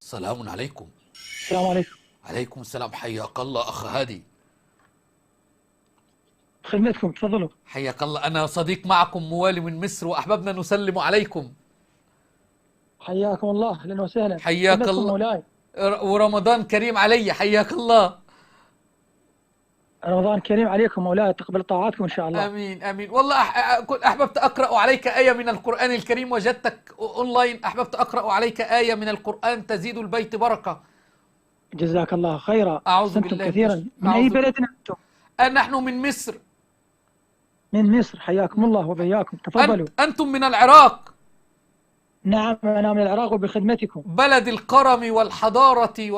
السلام عليكم. السلام عليكم. عليكم السلام، حياك الله أخ هادي. خدمتكم، تفضلوا. حياك الله، أنا صديق معكم موالي من مصر وأحببنا نسلم عليكم. حياكم الله، اهلا وسهلا. حياك خدمتكم الله، مولاي. ورمضان كريم علي. حياك الله. رمضان كريم عليكم مولاي، تقبل طاعاتكم ان شاء الله. آمين آمين. والله كنت أحببت أقرأ عليك آية من القرآن الكريم، وجدتك أونلاين، أحببت أقرأ عليك آية من القرآن تزيد البيت بركة. جزاك الله خيرا، أعوذ احسنتم بالله كثيرا. من اي بلد انتم؟ نحن من مصر. من مصر، حياكم الله وبياكم، تفضلوا. أنتم من العراق. نعم، انا من العراق وبخدمتكم. بلد الكرم والحضارة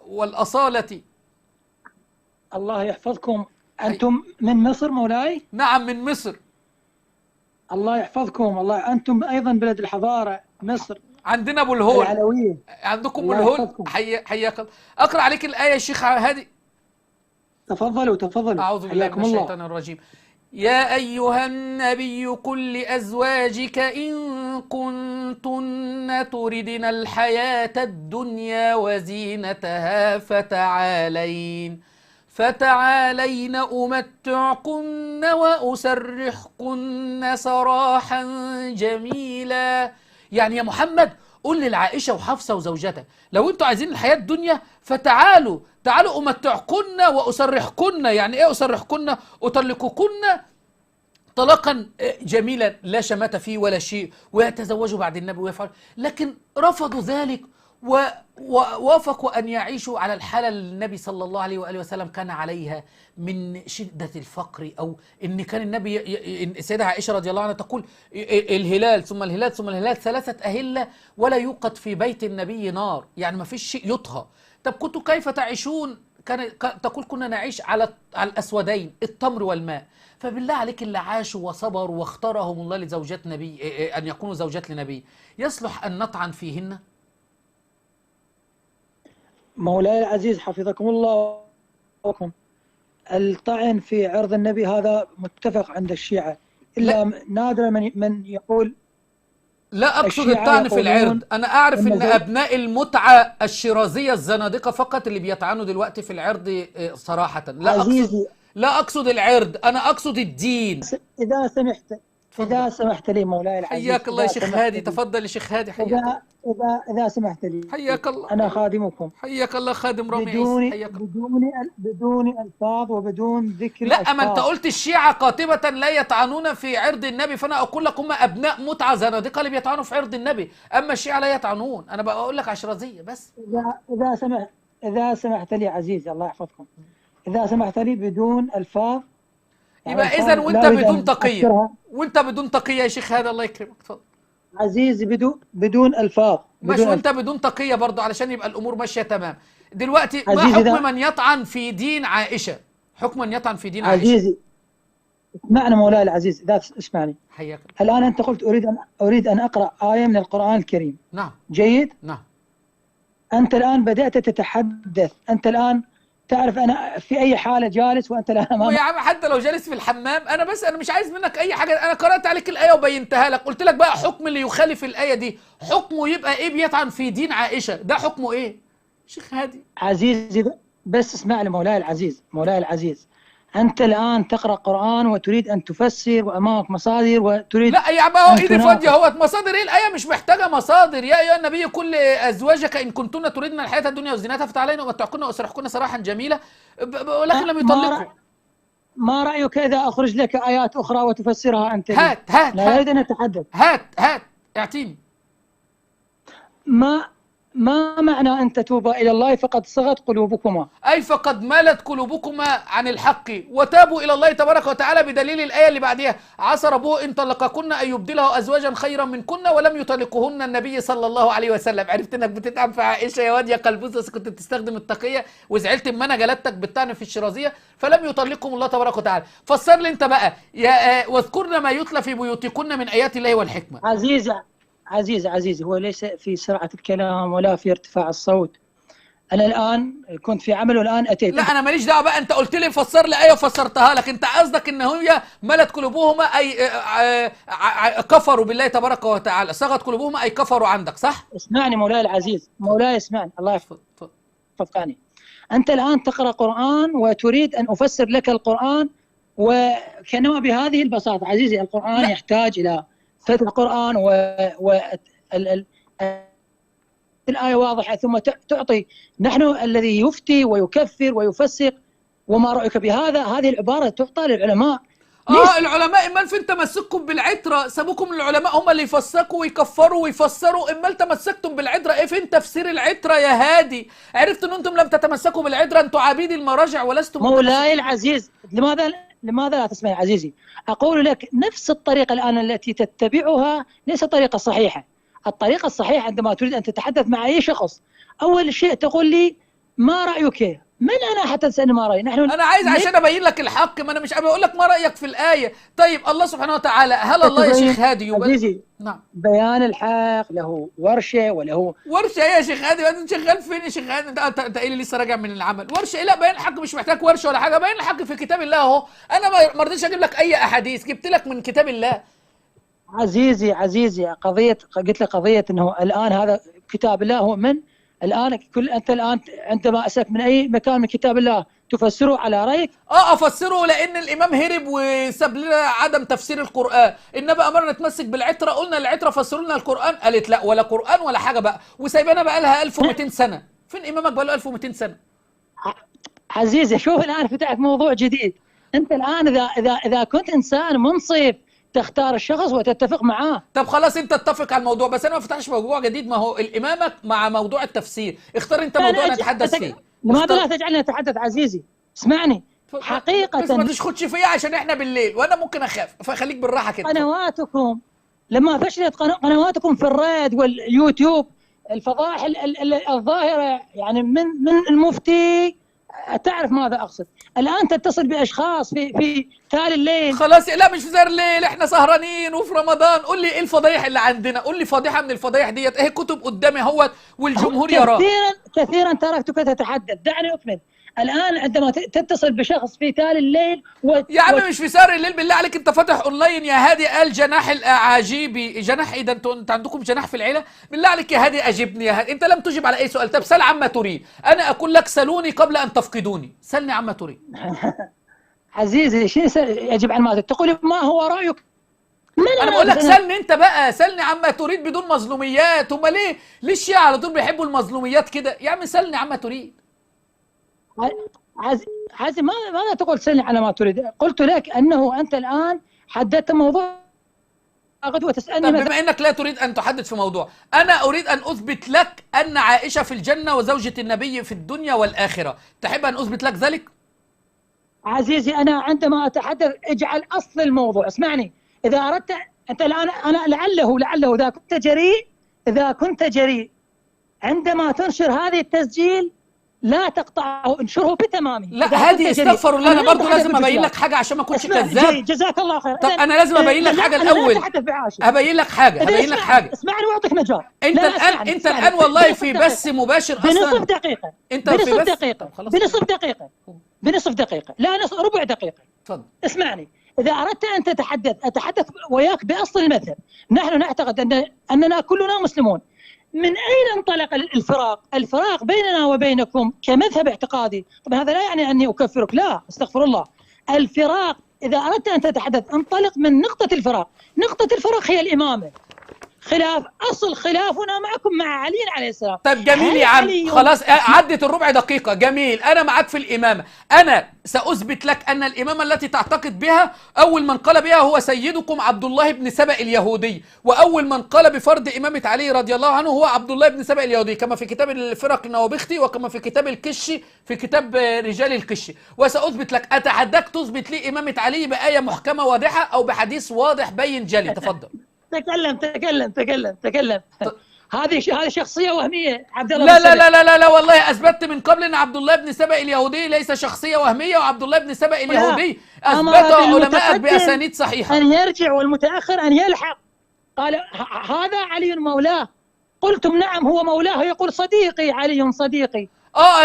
والأصالة. الله يحفظكم. انتم من مصر مولاي؟ نعم من مصر. الله يحفظكم. الله، انتم ايضا بلد الحضاره، مصر. عندنا ابو الهول. العلويه. عندكم ابو الله الهول. يحفظكم. حياك الله. اقرا عليك الايه يا شيخ هادي. تفضلوا تفضلوا. اعوذ بالله من الشيطان الرجيم. يا ايها النبي قل لازواجك ان كنتن تردن الحياه الدنيا وزينتها فتعالين أمتعكن وأسرحكن سراحا جميلا. يعني يا محمد قل للعائشة وحفصة وزوجتها لو انتوا عايزين الحياة الدنيا فتعالوا أمتعكن وأسرحكن. يعني ايه أسرحكن؟ أطلقكن طلاقا جميلا لا شماتة فيه ولا شيء، ويتزوجوا بعد النبي ويفعل، لكن رفضوا ذلك ووافقوا أن يعيشوا على الحالة اللي النبي صلى الله عليه وآله وسلم كان عليها من شدة الفقر، أو إن كان النبي السيدة عائشة رضي الله عنها تقول الهلال ثم الهلال ثم الهلال 3 أهلة ولا يوقد في بيت النبي نار، يعني ما فيش شيء يطهى. طب كنتوا كيف تعيشون؟ تقول كنا نعيش على الأسودين، التمر والماء. فبالله عليك اللي عاشوا وصبروا واختارهم الله لزوجات نبي أن يكونوا زوجات لنبي، يصلح أن نطعن فيهن؟ مولاي العزيز حفظكم الله وكم، الطعن في عرض النبي هذا متفق عند الشيعة، إلا نادرا من يقول. لا أقصد الطعن في العرض. أنا أعرف أن أبناء المتعة الشيرازية الزنادقة فقط اللي بيطعنوا دلوقتي في العرض صراحة. لا أقصد العرض، أنا أقصد الدين. إذا سمحت لي مولاي العزيز. حياك الله يا شيخ هادي، تفضل يا شيخ هادي. حياك الله. إذا سمحت لي. حياك الله. أنا خادمكم. حياك الله، خادم رامي عيسى. حياك الله. بدون ألفاظ وبدون ذكر لا أشخاص. ما أنت قلت الشيعة قاطبة لا يطعنون في عرض النبي، فأنا أقول لك هم أبناء متعة زنادقة اللي بيطعنوا في عرض النبي، أما الشيعة لا يطعنون. أنا بقول لك عشرازية بس. إذا سمحت لي عزيزي، الله يحفظكم، إذا سمحت لي بدون ألفاظ. يبقى إذا وأنت بدون تقية، وأنت بدون تقية يا شيخ هذا، الله يكرمك. تفضل عزيزي، بدون ألفاظ. ماشي، وأنت بدون تقية برضه علشان يبقى الأمور ماشية تمام. دلوقتي ما حكم من يطعن في دين عائشة؟ حكم من يطعن في دين عائشة. عزيزي اسمعنا مولاي العزيز، إذا اسمعني. حياك. الآن أنت قلت أريد أن أقرأ آية من القرآن الكريم. نعم. جيد. نعم. أنت الآن بدأت تتحدث، أنت الآن تعرف أنا في أي حالة جالس، وأنت الآن يا عم حتى لو جالس في الحمام، أنا مش عايز منك أي حاجة. أنا قرأت عليك الآية وبينتها لك، قلت لك بقى حكم اللي يخالف الآية دي حكمه يبقى إيه؟ بيطعن في دين عائشة، ده حكمه إيه؟ شيخ هادي. عزيزي بس اسمعني مولاي العزيز، مولاي العزيز، أنت الآن تقرأ قرآن وتريد أن تفسر وأمامك مصادر وتريد. لا يا عم، هو إيدي فاضية اهوت. مصادر إيه؟ الآية مش محتاجة مصادر. يا أيها النبي قل لأزواجك إن كنتن تريدن الحياة الدنيا وزينتها فتعالين أمتعكن وأسرحكن سراحا جميلا، ولكن لم يطلقوا. ما رأيك إذا أخرج لك آيات أخرى وتفسرها أنت؟ هات لا أريد أن أتحدث. هات اعطيني. ما معنى أن تتوبا إلى الله فقد صغت قلوبكما؟ أي فقد مالت قلوبكما عن الحق وتابوا إلى الله تبارك وتعالى، بدليل الآية اللي بعدها: عسى ربه إن طلقكن أن يبدله أزواجا خيرا منكن ولم يطلقهن النبي صلى الله عليه وسلم. عرفت إنك بتتعب في عائشة يا واد يا قلبوز، كنت بتستخدم التقية وزعلت إما أنا جلدتك بالطعن في الشيرازية، فلم يطلقهم الله تبارك وتعالى. فسر لي أنت بقى يا واذكرن ما يتلى في بيوتكن من آيات الله والحكمة. عزيزي، هو ليس في سرعة الكلام ولا في ارتفاع الصوت. أنا الآن كنت في عمل والآن أتيت. لا انا ماليش دعوه بقى، انت قلت لي فسر لي ايه وفسرتها لك، انت قصدك ان هي ملت قلوبهما اي كفروا بالله تبارك وتعالى، صغت قلوبهما اي كفروا عندك، صح؟ اسمعني مولاي العزيز، مولاي اسمعني، الله يحفظك. أنت الآن تقرأ قرآن وتريد أن أفسر لك القرآن وكنوع بهذه البساطة. عزيزي القرآن لا. يحتاج إلى فتح القرآن الآية واضحة ثم تعطي. نحن الذي يفتي ويكفر ويفسق وما رأيك بهذا، هذه العبارة تعطى للعلماء. العلماء امال فين تمسككم بالعترة؟ سابوكم العلماء هم اللي يفسقوا ويكفروا ويفسروا، امال تمسكتم بالعترة ايه؟ فين تفسير العترة يا هادي؟ عرفت ان انتم لم تتمسكوا بالعترة، انتم عبيد المراجع ولستم مولاي العزيز، لماذا لا تسمعني عزيزي؟ أقول لك نفس الطريقة الآن التي تتبعها ليست طريقة صحيحة. الطريقة الصحيحة عندما تريد أن تتحدث مع أي شخص، أول شيء تقول لي ما رأيك؟ من أنا حتى تسألني ما رأيي؟ أنا عايز عشان أبين لك الحق، ما أنا مش أقول لك ما رأيك في الآية. طيب الله سبحانه وتعالى، هل الله يا شيخ هادي عزيزي نعم بيان الحق له ورشة وله ورشة إيه يا شيخ هادي؟ أنت شغال فين يا شيخ هادي؟ أنت قايل لي لسه راجع من العمل. ورشة إيه؟ لا بيان الحق مش محتاج ورشة ولا حاجة، بيان الحق في كتاب الله أهو. أنا ما رضيتش أجيب لك أي أحاديث، جبت لك من كتاب الله. عزيزي قلت لك قضية أنه الآن هذا كتاب الله هو من الآن أنت الآن عندما أسألك من أي مكان من كتاب الله تفسره على رأيك؟ أفسره لأن الإمام هرب وساب لنا عدم تفسير القرآن. النبي أمرنا نتمسك بالعترة، قلنا العترة فسروا لنا القرآن، قالت لا ولا قرآن ولا حاجة بقى، وسايبانا بقى لها 1200 سنة. فين إمامك بقى له 1200 سنة؟ عزيزي شوف الآن فتحت موضوع جديد. أنت الآن إذا كنت إنسان منصف تختار الشخص وتتفق معاه. طب خلاص انت اتفق على الموضوع، بس انا ما فتحش موضوع جديد. ما هو الامامك مع موضوع التفسير، اختار انت موضوع نتحدث فيه. لماذا لا تجعلني اتحدث عزيزي؟ اسمعني حقيقة بس ما تشخدش فيا عشان احنا بالليل وانا ممكن اخاف، فخليك بالراحة كده. قنواتكم لما فشلت قنواتكم في الريد واليوتيوب، الفضائح الظاهرة يعني من المفتي، تعرف ماذا أقصد. الآن تتصل بأشخاص في تالي الليل. خلاص لا مش في زي الليل، احنا سهرانين وفي رمضان. قول لي ايه الفضايح اللي عندنا؟ قول لي فضيحة من الفضايح ديت اهي، كتب قدامي اهوت والجمهور يراه. كثيرا تركتك تتحدث، دعني أكمل. الآن عندما تتصل بشخص في تالي الليل يا عم مش في سهر الليل، بالله عليك انت فاتح اونلاين يا هادي. قال جناح الاعاجيبي، جناح ايه ده؟ انت عندكم جناح في العيله؟ بالله عليك يا هادي اجبني يا هادي، انت لم تجب على اي سؤال. طب سل عما تريد، انا اقول لك سلوني قبل ان تفقدوني، سلني عما تريد. عزيزي شنو يجب عن ماذا؟ تقول ما هو رايك؟ انا بقول لك سلني انت بقى، سلني عما تريد بدون مظلوميات. هم ليه الشيعة على طول بيحبوا المظلوميات كده؟ يا عم سلني عما تريد. عزيزي ماذا تقول سلني على ما تريد؟ قلت لك أنه أنت الآن حددت موضوع وتسألني. طب بما أنك لا تريد أن تحدث في موضوع، أنا أريد أن أثبت لك أن عائشة في الجنة وزوجة النبي في الدنيا والآخرة. تحب أن أثبت لك ذلك؟ عزيزي أنا عندما أتحدث اجعل أصل الموضوع. اسمعني، إذا أردت أنت الآن، أنا لعله إذا كنت جريء عندما تنشر هذه التسجيل لا تقطعه، انشره بتمامه. لا هذه استغفر الله، انا برضه لازم ابين لك حاجه عشان ما اكونش كذاب. جزاك الله خير. طب انا لازم ابين لك حاجه الاول، ابين لك حاجه. اسمعني واعطيك نجار. انت الان والله في بث مباشر اصلا بنصف دقيقه. انت بنصف دقيقه لا ربع دقيقه. تفضل اسمعني، اذا اردت ان اتحدث وياك باصل المذهب. نحن نعتقد اننا كلنا مسلمون. من أين انطلق الفراق بيننا وبينكم كمذهب اعتقادي؟ طبعا هذا لا يعني أني أكفرك، لا استغفر الله. الفراق إذا أردت أن تتحدث انطلق من نقطة الفراق. نقطة الفراق هي الإمامة. أصل خلافنا معكم مع علي عليه السلام. طيب جميل يا عم، خلاص عدت الربع دقيقة، جميل. أنا معاك في الإمامة. أنا سأثبت لك أن الإمامة التي تعتقد بها أول من قال بها هو سيدكم عبد الله بن سبأ اليهودي، وأول من قال بفرض إمامة علي رضي الله عنه هو عبد الله بن سبأ اليهودي، كما في كتاب الفرق النوابختي وكما في كتاب الكشي، في كتاب رجال الكشي. وسأثبت لك، أتحداك تثبت لي إمامة علي بآية محكمة واضحة أو بحديث واضح بين جلي. تفضل. تكلم. هذه شخصية وهمية عبد الله. لا والله اثبتت من قبل ان عبد الله بن سبأ اليهودي ليس شخصية وهمية، وعبد الله بن سبأ اليهودي اثبته علماء باسانيد صحيحة. ان يرجع والمتأخر ان يلحق. قال هذا علي مولاه، قلتم نعم هو مولاه، يقول صديقي علي صديقي.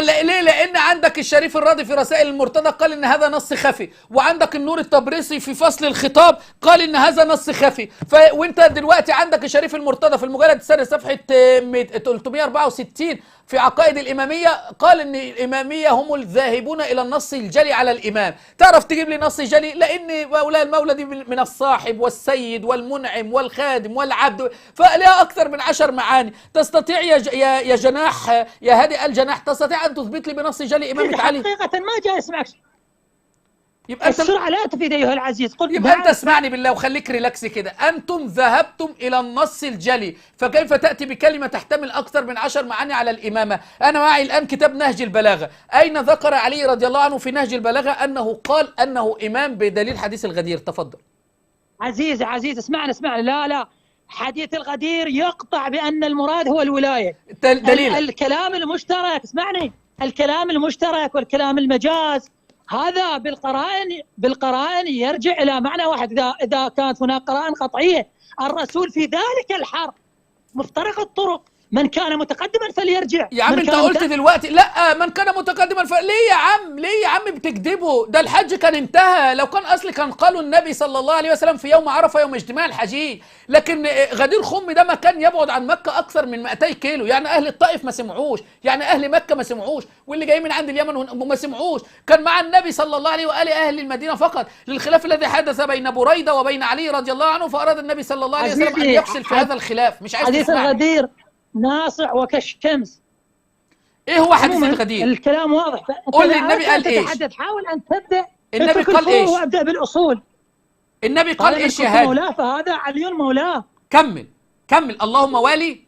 ليه؟ لان عندك الشريف الراضي في رسائل المرتضى قال ان هذا نص خفي، وعندك النور الطبرسي في فصل الخطاب قال ان هذا نص خفي، وانت دلوقتي عندك الشريف المرتضى في المجلد السادس صفحه 364 في عقائد الاماميه قال ان الاماميه هم الذاهبون الى النص الجلي على الامام. تعرف تجيب لي نص جلي؟ لان مولاه المولى دي من الصاحب والسيد والمنعم والخادم والعبد، فلها اكثر من 10 معاني. تستطيع يا جناح، يا هادئ الجناح، تستطيع ان تثبت لي بنص جلي امامه علي؟ حقيقه ما جاي اسمعك. يبقى السرعه لا تفيد ايها العزيز. قل يبقى انت اسمعني بالله وخليك ريلاكس كده. انتم ذهبتم الى النص الجلي، فكيف تاتي بكلمه تحتمل اكثر من 10 معاني على الامامه؟ انا معي الان كتاب نهج البلاغه، اين ذكر علي رضي الله عنه في نهج البلاغه انه قال انه امام بدليل حديث الغدير؟ تفضل. عزيز اسمعني. لا حديث الغدير يقطع بان المراد هو الولايه. دليل الكلام المشترك، اسمعني، الكلام المشترك والكلام المجاز هذا بالقرائن يرجع الى معنى واحد. اذا كانت هناك قرائن قطعيه، الرسول في ذلك الحرب مفترق الطرق، من كان متقدما فليرجع. يا عم انت قلت دلوقتي لا من كان متقدما ليه يا عم بتكذبوا؟ ده الحج كان انتهى. لو كان اصلي كان قالوا النبي صلى الله عليه وسلم في يوم عرفه يوم اجتماع الحجيج، لكن غدير خم ده مكان يبعد عن مكه اكثر من 200 كيلو، يعني اهل الطائف ما سمعوش، يعني اهل مكه ما سمعوش، واللي جاي من عند اليمن ما سمعوش. كان مع النبي صلى الله عليه واله اهل المدينه فقط، للخلاف الذي حدث بين بريده وبين علي رضي الله عنه، فاراد النبي صلى الله عليه وسلم ان يفصل في هذا الخلاف. مش عايز حديث الغدير ناصع وكالشمس. ايه هو حديث الغدير؟ الكلام واضح. قول لي النبي قال ايش؟ حاول ان تبدا. النبي قال ايش؟ وابدا بالاصول. النبي قال ايش يا هادي؟ مولاه فهذا علي مولاه. كمل اللهم والي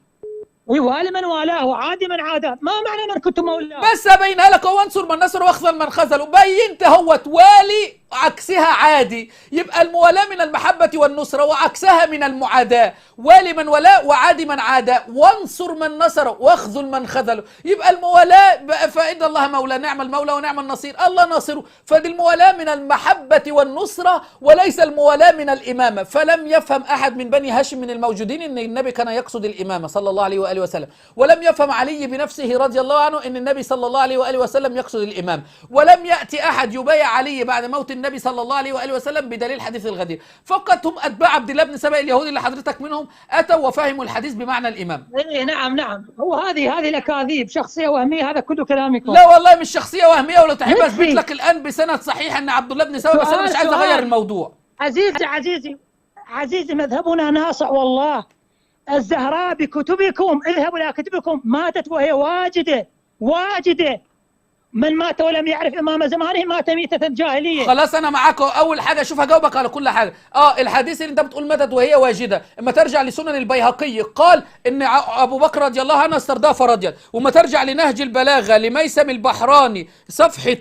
والي من والاه وعادي من عاداه. ما معنى من كنت مولاه؟ بس ابينها لك، وانصر من نصر واخذل من خذل. بينت هوت والي عكسها عادي، يبقى الموالاه من المحبه والنصره وعكسها من المعاداه. والي من ولاء وعادي من عاداه، وانصر من نصر واخذل من خذله. يبقى الموالاه فإن الله مولى، نعم المولى ونعم النصير، الله ناصره. فدي الموالاه من المحبه والنصره وليس الموالاه من الامامه. فلم يفهم احد من بني هاشم من الموجودين ان النبي كان يقصد الامامه صلى الله عليه واله وسلم، ولم يفهم علي بنفسه رضي الله عنه ان النبي صلى الله عليه واله وسلم يقصد الامام، ولم ياتي احد يبايع علي بعد موت النبي صلى الله عليه واله وسلم بدليل حديث الغدير. فقط هم اتباع عبد الله بن سبأ اليهودي اللي حضرتك منهم اتوا وفهموا الحديث بمعنى الامام. نعم هو هذه الاكاذيب شخصيه وهميه، هذا كله كلامكم. لا والله مش شخصيه وهميه، ولو تحب اثبت لك الان بسند صحيح ان عبد الله بن سبأ، بس انا مش عايز اغير الموضوع. عزيزي مذهبنا ناصع والله. الزهراء بكتبكم، اذهبوا الى كتبكم، ماتت وهي واجده. من مات ولم يعرف امام زمانه مات ميتة جاهليه. خلاص انا معاك. اول حاجه شوف هجاوبك على كل حاجه. الحديث اللي انت بتقول ماتت وهي واجده، اما ترجع لسنن البيهقي قال ان ابو بكر رضي الله عنه استرداه فرضيت، وما ترجع لنهج البلاغه لميسم البحراني صفحه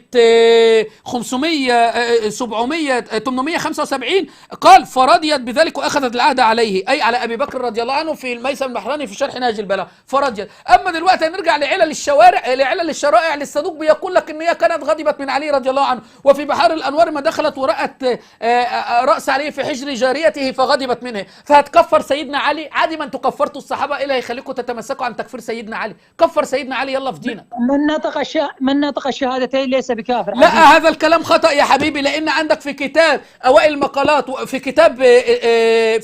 875 قال فرضيت بذلك واخذت العهد عليه، اي على ابي بكر رضي الله عنه في الميسم البحراني في شرح نهج البلاغه فرضيت. اما دلوقتي هنرجع لعلل الشرائع للصدوق بيقول لك ان هي كانت غضبت من علي رضي الله عنه، وفي بحار الانوار ما دخلت ورأت راس علي في حجر جاريته فغضبت منه. فهتكفر سيدنا علي؟ عادي، ما انتوا كفرتوا الصحابه، ايه اللي هيخليكم تتمسكوا عن تكفير سيدنا علي؟ كفر سيدنا علي يلا في دينك. من نطق الشهادتين ليس بكافر. لا هذا الكلام خطأ يا حبيبي، لان عندك في كتاب اوائل المقالات، في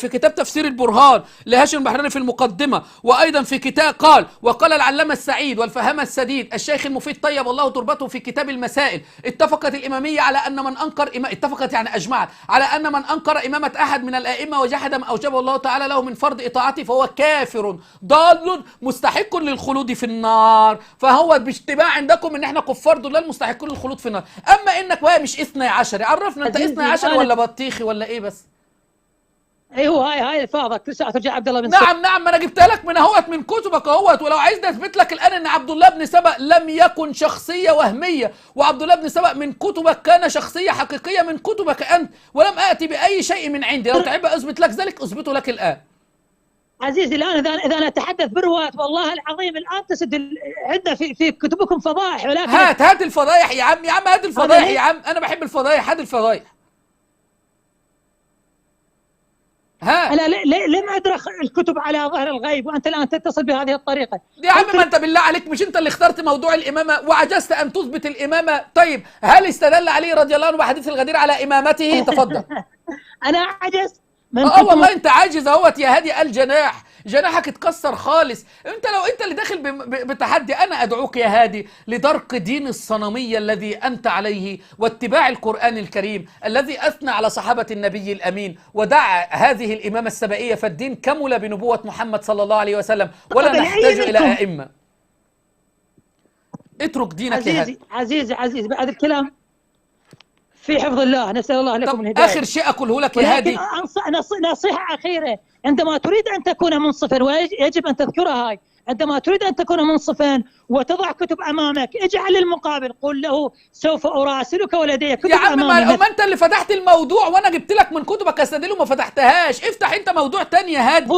كتاب تفسير البرهان لهاشم البحراني في المقدمه، وايضا في كتاب وقال العلامه السعيد والفهامه السديد الشيخ المفيد طيب الله تربته في كتاب المسائل، اتفقت الإمامية على أن من أنكر اتفقت يعني أجمعت على أن من أنكر إمامة أحد من الأئمة وجحد ما أوجبه الله تعالى له من فرض إطاعته فهو كافر ضال مستحق للخلود في النار. فهو باجتماع عندكم إن إحنا كفار ضلال مستحقون للخلود في النار. أما إنك بقى مش 12، عرفنا أنت 12 ولا بطيخي ولا إيه بس؟ ايوه هاي الفاظك لسه ترجع عبد الله بن سبأ. نعم ما انا جبتها لك من اهوت من كتبك اهوت، ولو عايز اثبت لك الان ان عبد الله بن سبأ لم يكن شخصيه وهميه، وعبد الله بن سبأ من كتبك كان شخصيه حقيقيه من كتبك انت، ولم اتي باي شيء من عندي. لو تحب اثبت لك ذلك اثبته لك الان. عزيزي الان اذا نتحدث بروايات والله العظيم الان تسد عندنا في كتبكم فضائح، ولكن هات الفضائح يا عم هات الفضائح يا عم، انا بحب الفضائح، هات الفضائح. ها انا لم ادرك الكتب على ظهر الغيب وانت الان تتصل بهذه الطريقه. يا عم ما انت بالله عليك، مش انت اللي اخترت موضوع الامامه وعجزت ان تثبت الامامه؟ طيب هل استدل علي رضي الله عنه بحديث الغدير على امامته؟ تفضل. انا عجزت من والله انت عاجز اهوت يا هادي الجناح، جناحك اتكسر خالص. لو انت اللي داخل بتحدي، انا ادعوك يا هادي لدرك دين الصنميه الذي انت عليه واتباع القران الكريم الذي اثنى على صحابه النبي الامين، ودع هذه الامامه السبائيه، فالدين كمل بنبوه محمد صلى الله عليه وسلم ولا نحتاج الى ائمه. اترك دينك يا هادي. عزيزي بعد الكلام في حفظ الله، نسأل الله لكم الهداية. آخر شيء أقوله لك يا هادي، نصيحة أخيرة، عندما تريد أن تكون منصفا ويجب أن تذكرها هاي، عندما تريد أن تكون منصفا وتضع كتب أمامك، اجعل المقابل، قل له سوف أراسلك ولدي كتب أمامي. يا عم ما أنت اللي فتحت الموضوع وأنا جبت لك من كتبك أستدل وما فتحتهاش. افتح أنت موضوع تاني يا هادي.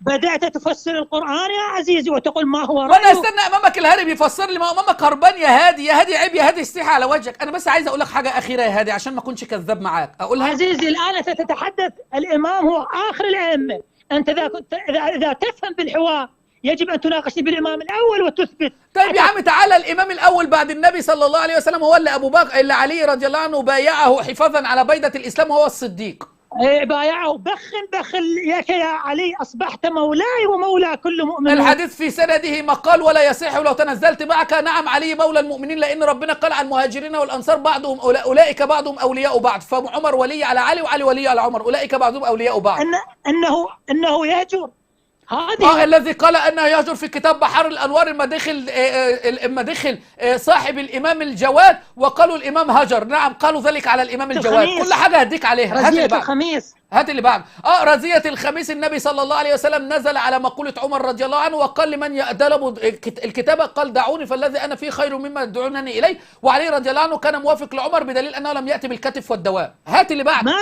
بدأت تفسر القرآن يا عزيزي وتقول ما هو رأيه. وانا استنى امامك الهري بيفسر لي، ما امامك هربان يا هادي. يا هادي عيب، يا هادي استحي على وجهك. انا بس عايز اقول لك حاجه اخيره يا هادي عشان ما اكونش كذاب معاك، اقولها. عزيزي الان تتحدث، الامام هو اخر الائمه، انت اذا تفهم بالحوار يجب ان تناقشني بالامام الاول وتثبت. طيب يا عم تعالى، الامام الاول بعد النبي صلى الله عليه وسلم هو اللي ابو بكر، اللي علي رضي الله عنه بايعه حفاظا على بيضه الاسلام، وهو الصديق. بايعه بخل يا علي، اصبحت مولاي ومولى كل مؤمن. الحديث في سنده مقال ولا يصح لو تنزلت معك. نعم علي مولى المؤمنين، لان ربنا قال عن المهاجرين والانصار بعضهم اولئك بعضهم اولياء بعض، فعمر ولي على علي وعلي ولي على عمر، اولئك بعضهم اولياء بعض. انه يهجر هذه الذي قال انه يهجر في كتاب بحر الانوار المدخل صاحب الامام الجواد، وقالوا الامام هجر. نعم قالوا ذلك على الامام الجواد. كل حاجه هديك عليها. رزية الخميس، هات اللي بعد. رزية الخميس، النبي صلى الله عليه وسلم نزل على مقولة عمر رضي الله عنه وقال لمن يأدلب الكتابة، قال دعوني فالذي أنا فيه خير مما تدعونني إليه. وعلي رضي الله عنه كان موافق لعمر بدليل أنه لم يأتي بالكتف والدواء. هات اللي بعد. ما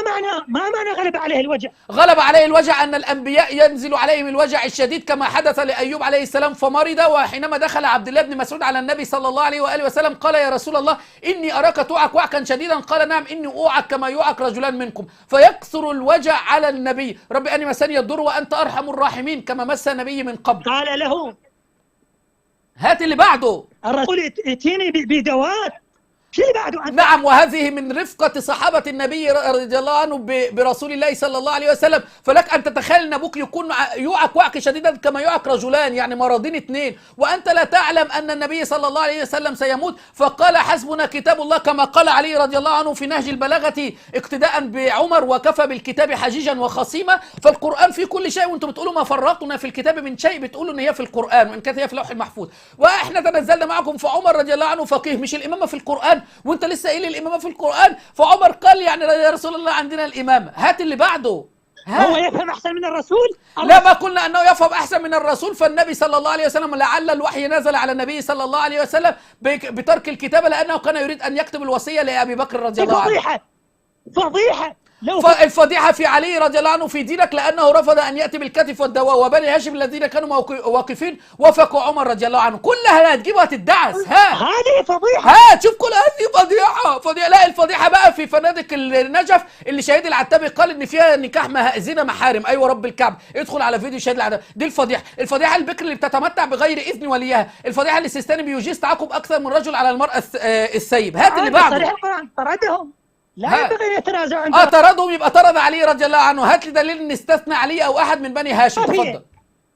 معنى غلب عليه الوجع؟ غلب عليه الوجع أن الأنبياء ينزل عليهم الوجع الشديد كما حدث لأيوب عليه السلام فمرض، وحينما دخل عبد الله بن مسعود على النبي صلى الله عليه وآله وسلم قال يا رسول الله إني أراك توعك وعكا شديدا، قال نعم إني أوعك كما يوعك رجلان منكم، فيكثر الوجع على النبي. ربي أني مسني الضر وأنت أرحم الراحمين كما مس النبي من قبل. قال له هات اللي بعده. الرسول ائتيني بدوات. شو اللي بعده؟ نعم، وهذه من رفقة صحابة النبي رضي الله عنه برسول الله صلى الله عليه وسلم. فلك أن تتخيل أن أبوك يكون يوعك وعك شديدا كما يوعك رجلان، يعني مرضين اثنين، وأنت لا تعلم أن النبي صلى الله عليه وسلم سيموت. فقال حسبنا كتاب الله كما قال علي رضي الله عنه في نهج البلاغة اقتداء بعمر، وكفى بالكتاب حجيجا وخصيما. فالقرآن في كل شيء، وأنتم بتقولوا ما فرطنا في الكتاب من شيء، بتقولوا أن هي في القرآن وإن كانت هي في اللوح المحفوظ. وإحنا تنزلنا معكم، فعمر رضي الله عنه فقيه، مش الإمامة في القرآن وانت لسه قايل الامامه في القران. فعمر قال يعني يا رسول الله عندنا الامامه. هات اللي بعده. هو يفهم احسن من الرسول؟ لا، ما قلنا انه يفهم احسن من الرسول. فالنبي صلى الله عليه وسلم لعل الوحي نزل على النبي صلى الله عليه وسلم بترك الكتابه، لانه كان يريد ان يكتب الوصيه لابي بكر رضي الله عنه. فضيحه. الفضيحة في علي رضي الله عنه في دينك، لأنه رفض أن يأتي بالكتف والدواء، وبني هاشم الذين كانوا واقفين وافقوا عمر رضي الله عنه. كلها هتجيبها هتدعس. هذه فضيحة. شوف كل هذه فضيحة. لا، الفضيحة بقى في فنادق النجف اللي شهيد العتابي قال إن فيها نكاح زنا محارم. أيوة رب الكعب، ادخل على فيديو شهيد العتابي. دي الفضيحة البكر اللي بتتمتع بغير إذن وليها. الفضيحة اللي السيستاني بيجيز تعاقب أكثر من رجل على المرأة السيب. هات اللي بعده. صريح القرآن طردهم، لا ينبغي ان يتنازعوا عنده. طردهم، يبقى طرد علي رضي الله عنه. هات لي دليل ان استثنى علي او احد من بني هاشم. تفضل.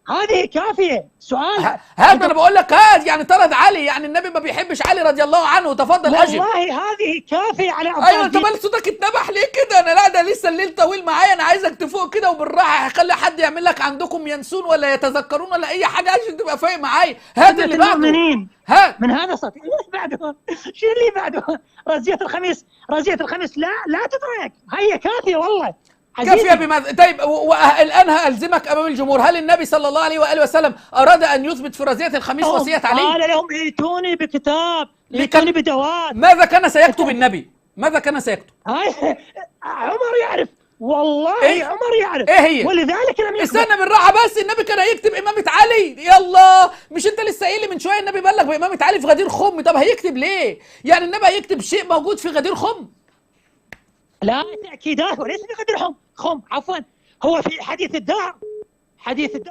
هذه كافيه. سؤال هات، ما انا بقول لك هات، يعني طرد علي، يعني النبي ما بيحبش علي رضي الله عنه. تفضل اجب. والله هذه كافيه على ايوه، انت مال صوتك اتنبح ليه كده؟ انا لا، ده لسه الليل طويل معايا. انا عايزك تفوق كده وبالراحه. هخلي حد يعمل لك عندكم ينسون ولا يتذكرون ولا اي حاجه عشان تبقى فايق معايا. هات اللي بعده. هات من هذا صوت. ايش بعده؟ شو اللي بعده؟ رزية الخميس لا تدرك. هي كافيه والله. كافيه بماذا؟ طيب الان هالزمك امام الجمهور، هل النبي صلى الله عليه واله وسلم اراد ان يثبت في رزية الخميس وصيه علي؟ قال لهم ائتوني بكتاب، ائتوني بدوات. ماذا كان سيكتب النبي؟ ماذا كان سيكتب؟ عمر يعرف والله. عمر يعرف. ايه هي؟ ولذلك لم يكتب. استنى بالراحه بس. النبي كان هيكتب امامه علي. يلا، مش انت لسه قايل لي من شويه النبي بلغ بامامه علي في غدير خم؟ طب هيكتب ليه؟ يعني النبي هيكتب شيء موجود في غدير خم؟ لا، تاكيدات وليس في غدير خم. عفوا، هو في حديث الدار،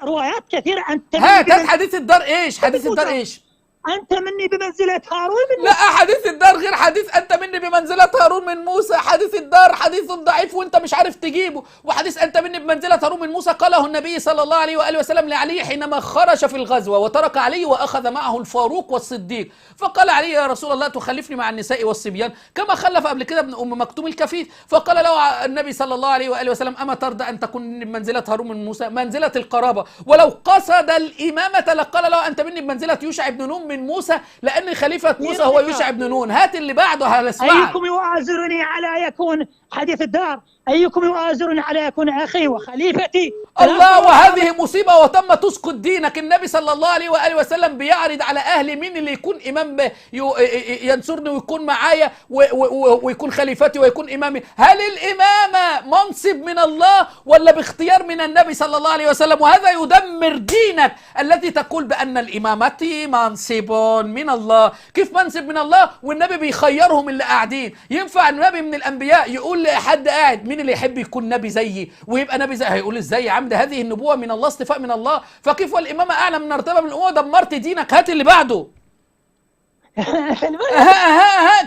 روايات كثيرة. أنت هات حديث الدار ايش؟ حديث الدار ايش؟ أنت مني بمنزلة هارون من لا، حديث الدار غير حديث انت مني بمنزلة هارون من موسى. حديث الدار حديث ضعيف وانت مش عارف تجيبه، وحديث انت مني بمنزلة هارون من موسى قاله النبي صلى الله عليه واله وسلم لعلي حينما خرج في الغزوة وترك علي واخذ معه الفاروق والصديق، فقال علي يا رسول الله تخلفني مع النساء والصبيان كما خلف قبل كده ابن ام مكتوم الكفيف؟ فقال له النبي صلى الله عليه واله وسلم اما ترضى ان تكون بمنزلة هارون من موسى؟ منزلة القرابة، ولو قصد الامامة لقال له انت مني بمنزلة يوشع بن نون من موسى، لأن خليفة موسى هو يوشع بن نون. هات اللي بعده هنسمعك. أيكم يؤازرني على يكون حديث الدار، أيكم يؤازرني على يكون أخي وخليفتي. الله، وهذه مصيبة وتم تسقط دينك. النبي صلى الله عليه وآله وسلم بيعرض على أهل مين اللي يكون إمام ينصرني ويكون معايا ويكون خليفتي ويكون إمامي. هل الإمامة منصب من الله ولا باختيار من النبي صلى الله عليه وسلم؟ وهذا يدمر دينك التي تقول بأن الإمامة منصب من الله. كيف منصب من الله والنبي بيخيرهم اللي قاعدين؟ ينفع النبي من الأنبياء يقول لحد قاعد مين اللي يحب يكون نبي زيي ويبقى نبي زي؟ هيقول ازاي يا عم؟ ده هذه النبوة من الله، اصطفاء من الله. فكيف والإمامة أعلى من مرتبة من الأمة؟ دمرت دينك. هات اللي بعده.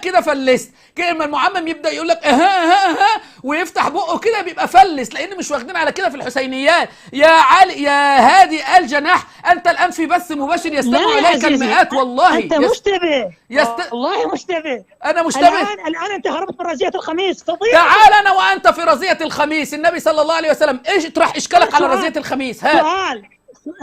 كده فلست. كلمة المعمم يبدأ يقول لك ويفتح بقه كده بيبقى فلس، لأن مش واخدين على كده في الحسينيات. يا علي يا هادي الجناح، أنت الآن في بث مباشر يستمع إليك المئات. والله أنت مشتبه. والله مشتبه. أنا مشتبه. الآن أنت هربت من رزية الخميس. تعال أنا وأنت في رزية الخميس. النبي صلى الله عليه وسلم إيش اطرح إشكالك على رزية الخميس؟ سؤال.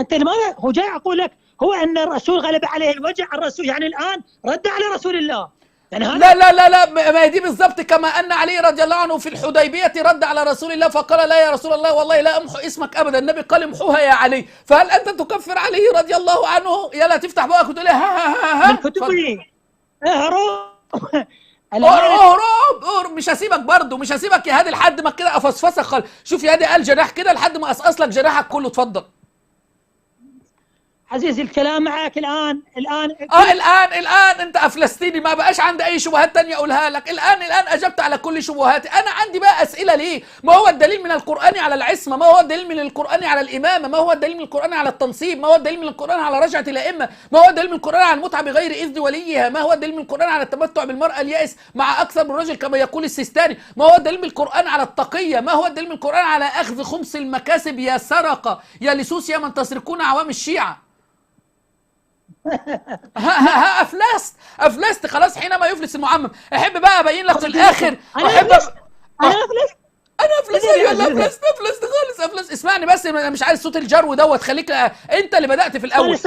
أنت لماذا هو جاي أقول لك هو أن الرسول غلب عليه الوجع؟ الرسول يعني الآن رد على رسول الله. يعني لا لا لا لا، ما هي دي بالظبط كما أن علي رضي الله عنه في الحديبية رد على رسول الله فقال لا يا رسول الله والله لا أمحو اسمك أبدا. النبي قال امحوها يا علي. فهل أنت تكفر علي رضي الله عنه؟ يلا تفتح بقك وتقول من كتبه اهرب. اهرب. مش هسيبك برضه، مش هسيبك يا هادي لحد ما كده افصفصك خالص. شوف يا هادي قال جناح كده لحد ما اقصقص لك جناحك كله. اتفضل عزيزي، الكلام معك الآن. الآن أنت أفلستيني، ما بقاش عندي أي شبهات تانية أقولها لك. الآن أجبت على كل شبهاتي. أنا عندي بقى أسئلة ليه؟ ما هو الدليل من القرآن على العصمة؟ ما هو الدليل من القرآن على الإمامة؟ ما هو الدليل من القرآن على التنصيب؟ ما هو الدليل من القرآن على رجعة الأئمة؟ ما هو الدليل من القرآن على المتعة بغير إذن وليها؟ ما هو الدليل من القرآن على التمتع بالمرأة اليائس مع أكثر من رجل كما يقول السيستاني؟ ما هو الدليل من القرآن على التقية؟ ما هو الدليل من القرآن على أخذ خمس المكاسب يا سرقة يا لصوص يا من تسرقون عوام الشيعة؟ افلست خلاص. حينما يفلس المعمم احب بقى ابين لك في الاخر. انا افلست خالص. اسمعني بس، انا مش عايز صوت الجرو دوت. خليك انت اللي بدأت في الاول.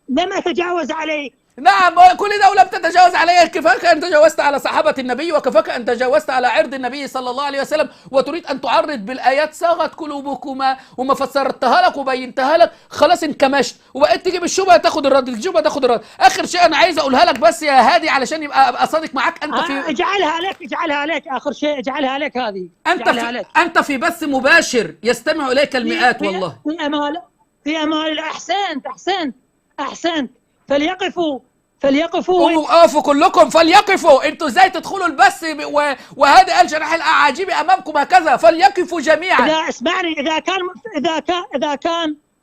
لم اتجاوز عليك. نعم، كل ده ولم تتجاوز علي. كفاك أن تجاوزت على صحابة النبي، وكفاك أن تجاوزت على عرض النبي صلى الله عليه وسلم، وتريد أن تعرض بالآيات صاغت قلوبكما وما فسرتها لك وبينتها لك. خلاص انكمشت وبقيت تجيب الشبهة تاخد الرد، الشبهة تاخد الرد. آخر شيء أنا عايز أقولها لك بس يا هادي علشان أبقى صادق معاك. أنت في اجعلها لك آخر شيء. اجعلها لك هذه. أنت في بث مباشر يستمع إليك المئات. والله في أمال. أحسنت. فليقفوا وقفوا كلكم. فليقفوا. انتوا ازاي تدخلوا البث وهذا قال جناح الاعاجيب امامكم هكذا؟ فليقفوا جميعا. لا اسمعني،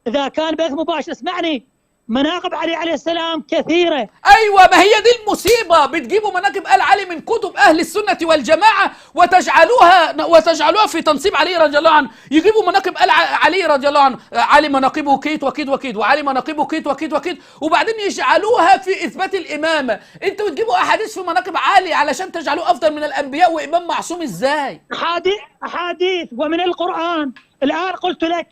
اذا كان بث مباشر، اسمعني، مناقب علي عليه السلام كثيرة. أيوة، ما هي دي المصيبة. بتجيبوا مناقب آل علي من كتب أهل السنة والجماعة وتجعلوها في تنصيب علي رضي الله عنه. يجيبوا مناقب آل علي رضي الله عنه، علي مناقبه كيت وكيت وكيت، وعلي مناقبه كيت وكيت وكيت، وبعدين يجعلوها في إثبات الإمامة. أنتوا بتجيبوا أحاديث في مناقب علي علشان تجعلوه أفضل من الأنبياء وإمام معصوم. إزاي؟ أحاديث ومن القرآن. الآن قلت لك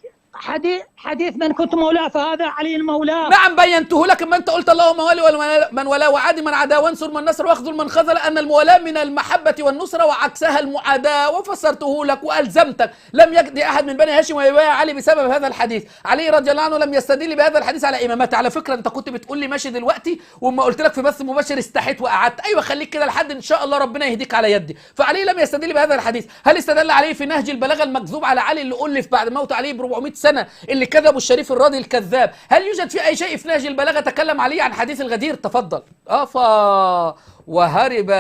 حديث من كنت مولاه فهذا علي المولاه. نعم بينته لك. ما انت قلت اللهم ولي من ولا وعادي من عدا وانصر من نصر واخذل من خذل، ان الموالاه من المحبه والنصره وعكسها المعاداه، وفسرته لك والزمتك. لم يجد احد من بني هاشم ويبايع علي بسبب هذا الحديث. علي رضي الله عنه لم يستدل بهذا الحديث على امامته. على فكره انت كنت بتقول لي ماشي دلوقتي، وما قلت لك في بث مباشر استحيت وقعدت. ايوه خليك كده لحد ان شاء الله ربنا يهديك على يدي. فعلي لم يستدل بهذا الحديث. هل استدل عليه في نهج البلاغه المكذوب على علي اللي ألف بعد موت علي ب 400 سنه، اللي كذبوا الشريف الراضي الكذاب؟ هل يوجد في أي شيء في نهج البلاغة تكلم عليه عن حديث الغدير؟ تفضل. وهرب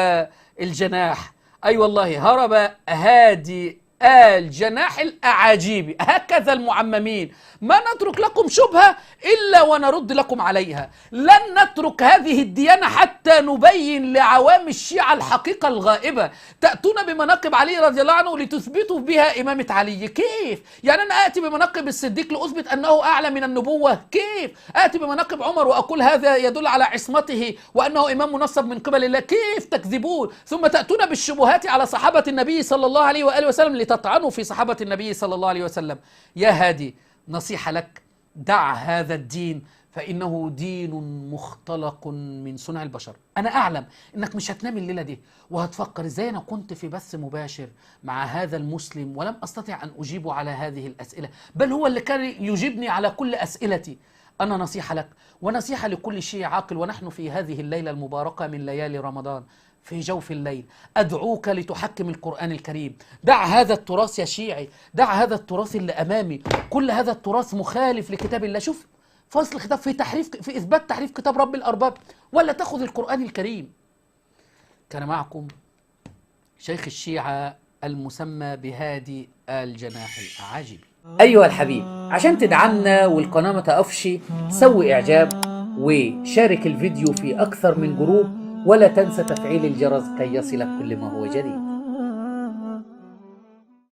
الجناح. أي والله هرب هادي الجناح الأعاجيبي، هكذا المعممين، ما نترك لكم شبهة إلا ونرد لكم عليها. لن نترك هذه الديانة حتى نبين لعوام الشيعة الحقيقة الغائبة. تأتون بمناقب علي رضي الله عنه لتثبتوا بها إمامة علي، كيف؟ يعني أنا آتي بمناقب الصديق لأثبت أنه أعلى من النبوة؟ كيف؟ آتي بمناقب عمر وأقول هذا يدل على عصمته وأنه إمام منصب من قبل الله؟ كيف تكذبون؟ ثم تأتون بالشبهات على صحابة النبي صلى الله عليه وآله وسلم لتطعنوا في صحابة النبي صلى الله عليه وسلم. يا هادي، نصيحة لك، دع هذا الدين فإنه دين مختلق من صنع البشر. أنا أعلم إنك مش هتنام الليلة دي وهتفكر إزاي أنا كنت في بث مباشر مع هذا المسلم ولم أستطع أن أجيبه على هذه الأسئلة، بل هو اللي كان يجيبني على كل أسئلتي. أنا نصيحة لك ونصيحة لكل شيء عاقل، ونحن في هذه الليلة المباركة من ليالي رمضان في جوف الليل أدعوك لتحكم القرآن الكريم. دع هذا التراث يا شيعي، دع هذا التراث اللي أمامي، كل هذا التراث مخالف لكتاب الله. شوف فصل الخطاب في إثبات تحريف كتاب رب الأرباب، ولا تأخذ القرآن الكريم. كان معكم شيخ الشيعة المسمى بهادي الجناح الأعاجبي. أيها الحبيب، عشان تدعمنا والقناة ما تقفش، سوي إعجاب وشارك الفيديو في أكثر من جروب، ولا تنسى تفعيل الجرس كي يصلك كل ما هو جديد.